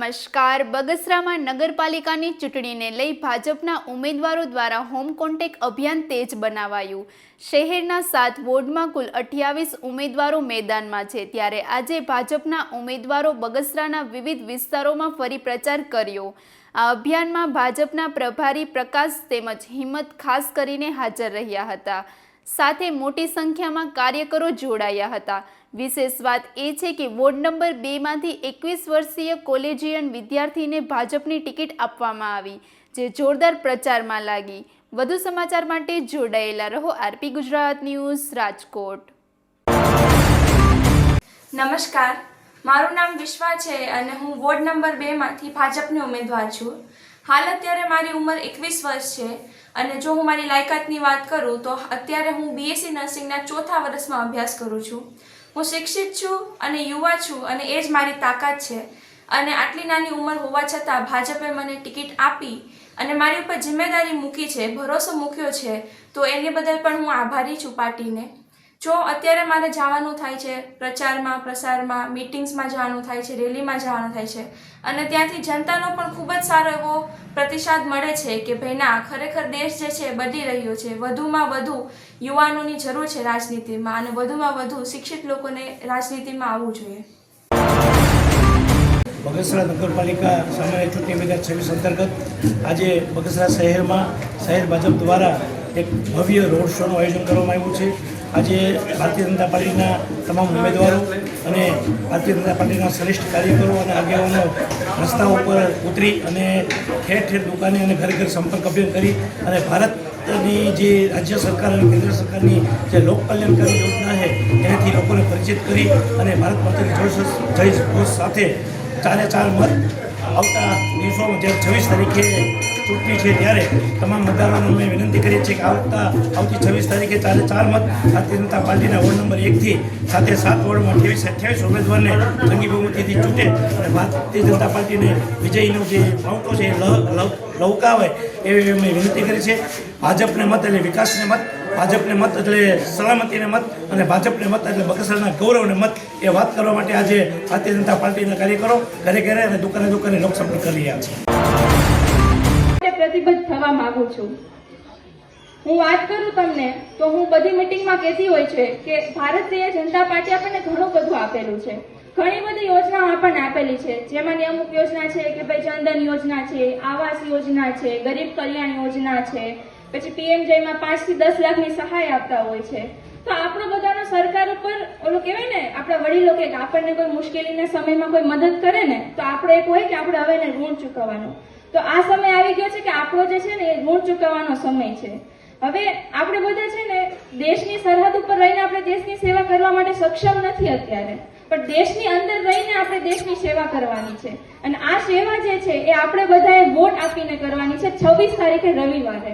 નમસ્કાર. બગસરામાં નગરપાલિકાની ચૂંટણીને લઈ ભાજપના ઉમેદવારો દ્વારા હોમ કોન્ટેક્ટ અભિયાન તેજ બનાવાયું. શહેરના 7 વોર્ડમાં કુલ 28 ઉમેદવારો મેદાનમાં છે. ત્યારે આજે ભાજપના ઉમેદવારો બગસરાના વિવિધ વિસ્તારોમાં ફરી પ્રચાર કર્યો. આ અભિયાનમાં ભાજપના પ્રભારી પ્રકાશ તેમજ હિંમત ખાસ કરીને હાજર રહ્યા હતા. સાથે મોટી સંખ્યામાં કાર્યકરો જોડાયા હતા. વિશેષ વાત એ છે કે વોર્ડ નંબર 2 માંથી 21 વર્ષીય કોલેજિયન વિદ્યાર્થીને ભાજપની ટિકિટ આપવામાં આવી, જે જોરદાર પ્રચારમાં લાગી. વધુ સમાચાર માટે જોડાયેલા રહો આરપી ગુજરાત ન્યૂઝ રાજકોટ. નમસ્કાર, મારું નામ વિશ્વા છે અને હું વોર્ડ નંબર 2 માંથી ભાજપની ઉમેદવાર છું. હાલ અત્યારે મારી ઉંમર 21 વર્ષ છે અને જો હું મારી લાયકાતની વાત કરું તો અત્યારે હું BSc નર્સિંગના 4થા વર્ષમાં અભ્યાસ કરું છું. હું શિક્ષિત છું અને યુવા છું અને એ જ મારી તાકાત છે. અને આટલી નાની ઉંમર હોવા છતાં ભાજપે મને ટિકિટ આપી અને મારી ઉપર જિમ્મેદારી મૂકી છે, ભરોસો મૂક્યો છે, તો એની બદલ પણ હું આભારી છું પાર્ટીને. જો અત્યારે મારે જવાનું થાય છે પ્રચારમાં, પ્રસારમાં, મિટિંગ્સમાં જવાનું થાય છે, રેલીમાં જવાનું થાય છે અને ત્યાંથી જનતાનો પણ ખૂબ જ સારો એવો પ્રતિસાદ મળે છે કે ભાઈ ના, ખરેખર દેશ જે છે બદલી રહ્યો છે. વધુમાં વધુ યુવાનોની જરૂર છે રાજનીતિમાં અને વધુમાં વધુ શિક્ષિત લોકોને રાજનીતિમાં આવવું જોઈએ. બગસરા નગરપાલિકા સામાન્ય ચૂંટણી 2026 અંતર્ગત આજે બગસરા શહેરમાં શહેર ભાજપ દ્વારા એક ભવ્ય રોડ શોનું આયોજન કરવામાં આવ્યું છે. આજે ભારતીય જનતા પાર્ટીના તમામ ઉમેદવારો અને ભારતીય જનતા પાર્ટીના શ્રેષ્ઠ કાર્યકરો અને આગેવાનો રસ્તા ઉપર ઉતરી અને ઠેર ઠેર દુકાને અને ઘરે ઘરે સંપર્ક અભિયાન કરી અને ભારતની જે રાજ્ય સરકાર અને કેન્દ્ર સરકારની જે લોક કલ્યાણકારી યોજના છે એનાથી લોકોને પરિચિત કરી અને ભારત માતાની જય ઘોષ સાથે 4 મત આવતા દિવસોમાં જ્યારે 26 તારીખે ચૂંટણી છે ત્યારે તમામ મતદારોને અમે વિનંતી કરીએ છીએ કે આવતી 26 તારીખે 4 મત ભારતીય જનતા પાર્ટીના વોર્ડ નંબર 1 થી સાથે 7 વોર્ડમાં 28 ઉમેદવારને જંગી બહુમતીથી ચૂંટે અને ભારતીય જનતા પાર્ટીને વિજયનો જે માવઠો છે એ લવકાવે એવી અમે વિનંતી કરી છે. ભાજપને મત એટલે વિકાસને મત, ભાજપને મત એટલે સલામતીને મત અને ભાજપને મત એટલે બગસરાના ગૌરવને મત એ વાત કરવા માટે આજે ભારતીય જનતા પાર્ટીના કાર્યકરો ઘરે ઘરે અને દુકાને દુકાને લોકસંપર્ક કરી રહ્યા છે. પ્રતિબદ્ધ થવા માંગુ છું. હું વાત કરું તમને તો હું બધી મિટિંગમાં કહેતી હોય છે કે ભારતીય જનતા પાર્ટી આપણને ઘણું બધું આપેલું છે. ઘણી બધી યોજનાઓ આપણને આપેલી છે, જેમાંની અમુક યોજના છે કે ભાઈ જનધન યોજના છે, આવાસ યોજના છે, ગરીબ કલ્યાણ યોજના છે, પછી PMJમાં 5 થી 10 લાખની સહાય આપતા હોય છે. તો આપણો બધાનો સરકાર ઉપર ઓલું કહેવાય ને, આપણા વડીલો કે આપણને કોઈ મુશ્કેલીના સમયમાં કોઈ મદદ કરે ને તો આપણો એક હોય કે આપણે હવે એને ઋણ ચૂકવવાનું. તો આ સમય આવી ગયો છે કે આપણો જે છે ને એ ઋણ ચૂકવવાનો સમય છે. હવે આપણે બધા છે ને દેશની સરહદ ઉપર રહીને આપણે દેશની સેવા કરવા માટે સક્ષમ નથી અત્યારે, પણ દેશની અંદર રહીને આપણે દેશની સેવા કરવાની છે અને આ સેવા જે છે એ આપણે બધાએ વોટ આપીને કરવાની છે 26 તારીખે રવિવારે.